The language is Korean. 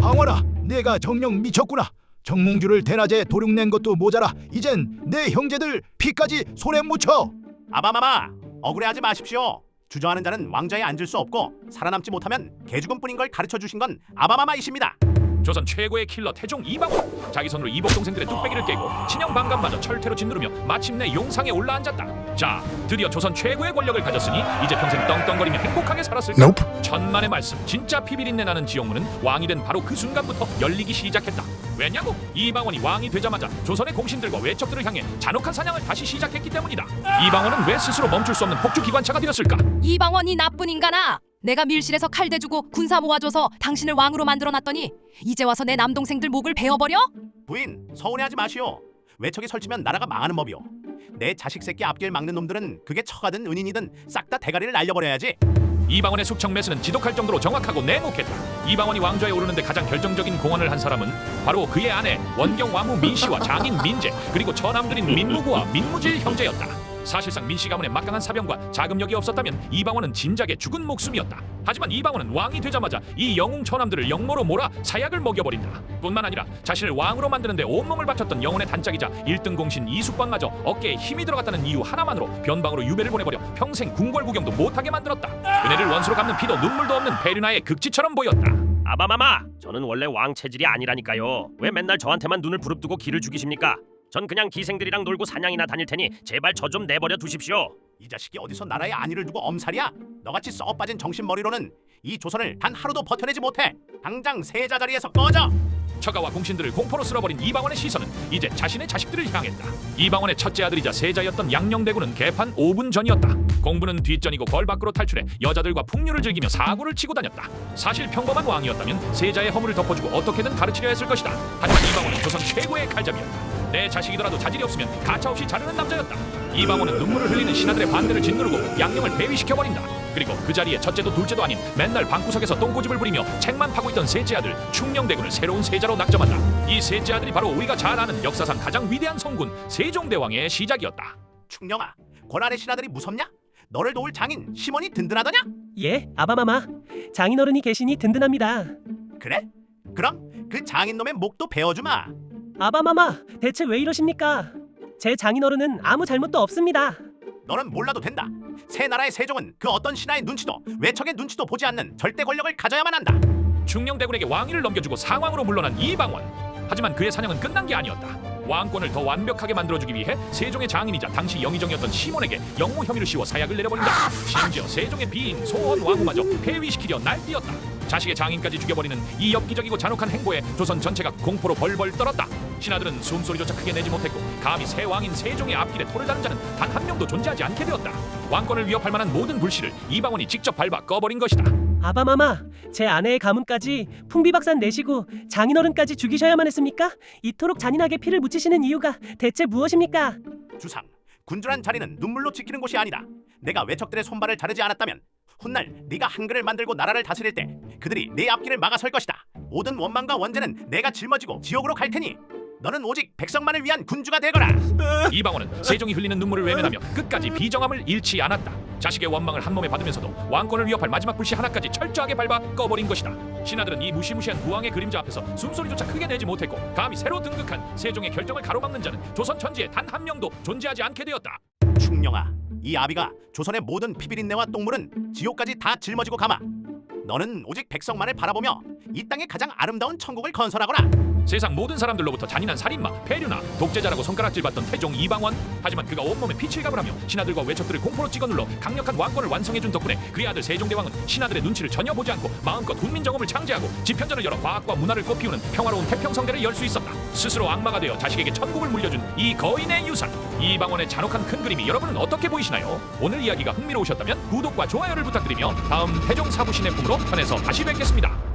방원아, 내가 정녕 미쳤구나. 정몽주를 대낮에 도륙낸 것도 모자라 이젠 내 형제들 피까지 손에 묻혀. 아바마마, 억울해하지 마십시오. 주저하는 자는 왕좌에 앉을 수 없고 살아남지 못하면 개죽음뿐인 걸 가르쳐 주신 건 아바마마이십니다. 조선 최고의 킬러 태종 이방원, 자기 손으로 이복 동생들의 뚝배기를 깨고 친형 반감마저 철퇴로 짓누르며 마침내 용상에 올라앉았다. 자, 드디어 조선 최고의 권력을 가졌으니 이제 평생 떵떵거리며 행복하게 살았을까? Nope. 천만의 말씀, 진짜 피비린내 나는 지옥문은 왕이 된 바로 그 순간부터 열리기 시작했다. 왜냐고? 이방원이 왕이 되자마자 조선의 공신들과 외척들을 향해 잔혹한 사냥을 다시 시작했기 때문이다. 이방원은 왜 스스로 멈출 수 없는 폭주 기관차가 되었을까? 이방원이 나쁜 인간아! 내가 밀실에서 칼 대주고 군사 모아줘서 당신을 왕으로 만들어놨더니 이제 와서 내 남동생들 목을 베어버려? 부인, 서운해하지 마시오. 외척이 설치면 나라가 망하는 법이오. 내 자식 새끼 앞길 막는 놈들은 그게 처가든 은인이든 싹 다 대가리를 날려버려야지. 이방원의 숙청 매스는 지독할 정도로 정확하고 냉혹했다. 이방원이 왕좌에 오르는데 가장 결정적인 공헌을 한 사람은 바로 그의 아내 원경 왕후 민씨와 장인 민재, 그리고 처남들인 민무구와 민무질 형제였다. 사실상 민씨 가문의 막강한 사병과 자금력이 없었다면 이방원은 진작에 죽은 목숨이었다. 하지만 이방원은 왕이 되자마자 이 영웅 처남들을 영모로 몰아 사약을 먹여버린다. 뿐만 아니라 자신을 왕으로 만드는데 온몸을 바쳤던 영혼의 단짝이자 1등 공신 이숙광마저 어깨에 힘이 들어갔다는 이유 하나만으로 변방으로 유배를 보내버려 평생 궁궐 구경도 못하게 만들었다. 은혜를 원수로 갚는 피도 눈물도 없는 페류나의 극지처럼 보였다. 아바마마, 저는 원래 왕 체질이 아니라니까요. 왜 맨날 저한테만 눈을 부릅뜨고 기를 죽이십니까? 전 그냥 기생들이랑 놀고 사냥이나 다닐 테니 제발 저 좀 내버려 두십시오. 이 자식이 어디서 나라의 안위를 두고 엄살이야? 너같이 썩 빠진 정신머리로는 이 조선을 단 하루도 버텨내지 못해. 당장 세자 자리에서 꺼져. 처가와 공신들을 공포로 쓸어버린 이방원의 시선은 이제 자신의 자식들을 향했다. 이방원의 첫째 아들이자 세자였던 양녕대군은 개판 5분 전이었다. 공부는 뒷전이고 걸 밖으로 탈출해 여자들과 풍류를 즐기며 사고를 치고 다녔다. 사실 평범한 왕이었다면 세자의 허물을 덮어주고 어떻게든 가르치려 했을 것이다. 하지만 이방원은 조선 최고의 칼잡이였다. 내 자식이더라도 자질이 없으면 가차없이 자르는 남자였다. 이방원은 눈물을 흘리는 신하들의 반대를 짓누르고 양녕을 배위시켜버린다. 그리고 그 자리에 첫째도 둘째도 아닌 맨날 방구석에서 똥고집을 부리며 책만 파고 있던 셋째 아들 충녕대군을 새로운 세자로 낙점한다. 이 셋째 아들이 바로 우리가 잘 아는 역사상 가장 위대한 성군 세종대왕의 시작이었다. 충령아, 권한의 신하들이 무섭냐? 너를 도울 장인 심원이 든든하더냐? 예, 아바마마. 장인어른이 계시니 든든합니다. 그래? 그럼 그 장인놈의 목도 베어주마. 아바마마, 대체 왜 이러십니까? 제 장인어른은 아무 잘못도 없습니다. 너는 몰라도 된다. 새 나라의 세종은 그 어떤 신하의 눈치도 외척의 눈치도 보지 않는 절대 권력을 가져야만 한다. 충녕대군에게 왕위를 넘겨주고 상왕으로 물러난 이방원. 하지만 그의 사냥은 끝난 게 아니었다. 왕권을 더 완벽하게 만들어주기 위해 세종의 장인이자 당시 영의정이었던 시몬에게 영모 혐의를 씌워 사약을 내려버린다. 심지어 세종의 비인 소원 왕후마저 폐위시키려 날뛰었다. 자식의 장인까지 죽여버리는 이 엽기적이고 잔혹한 행보에 조선 전체가 공포로 벌벌 떨었다. 신하들은 숨소리조차 크게 내지 못했고 감히 새 왕인 세종의 앞길에 토를 다는 자는 단 한 명도 존재하지 않게 되었다. 왕권을 위협할 만한 모든 불씨를 이방원이 직접 밟아 꺼버린 것이다. 아바마마, 제 아내의 가문까지 풍비박산 내시고 장인어른까지 죽이셔야만 했습니까? 이토록 잔인하게 피를 묻히시는 이유가 대체 무엇입니까? 주상, 군주란 자리는 눈물로 지키는 곳이 아니다. 내가 외척들의 손발을 자르지 않았다면 훗날 네가 한글을 만들고 나라를 다스릴 때 그들이 네 앞길을 막아설 것이다. 모든 원망과 원죄는 내가 짊어지고 지옥으로 갈 테니 너는 오직 백성만을 위한 군주가 되거라. 이방원은 세종이 흘리는 눈물을 외면하며 끝까지 비정함을 잃지 않았다. 자식의 원망을 한 몸에 받으면서도 왕권을 위협할 마지막 불씨 하나까지 철저하게 밟아 꺼버린 것이다. 신하들은 이 무시무시한 부왕의 그림자 앞에서 숨소리조차 크게 내지 못했고 감히 새로 등극한 세종의 결정을 가로막는 자는 조선 천지에 단 한 명도 존재하지 않게 되었다. 충령아, 이 아비가 조선의 모든 피비린내와 똥물은 지옥까지 다 짊어지고 가마. 너는 오직 백성만을 바라보며 이 땅의 가장 아름다운 천국을 건설하거라. 세상 모든 사람들로부터 잔인한 살인마, 폐류나, 독재자라고 손가락질받던 태종 이방원. 하지만 그가 온몸에 피칠갑을 하며 신하들과 외척들을 공포로 찍어눌러 강력한 왕권을 완성해준 덕분에 그의 아들 세종대왕은 신하들의 눈치를 전혀 보지 않고 마음껏 훈민정음을 창제하고 집현전을 열어 과학과 문화를 꽃피우는 평화로운 태평성대를 열 수 있었다. 스스로 악마가 되어 자식에게 천국을 물려준 이 거인의 유산. 이방원의 잔혹한 큰 그림이 여러분은 어떻게 보이시나요? 오늘 이야기가 흥미로우셨다면 구독과 좋아요를 부탁드리며 다음 태종 사부신의 품으로 편에서 다시 뵙겠습니다.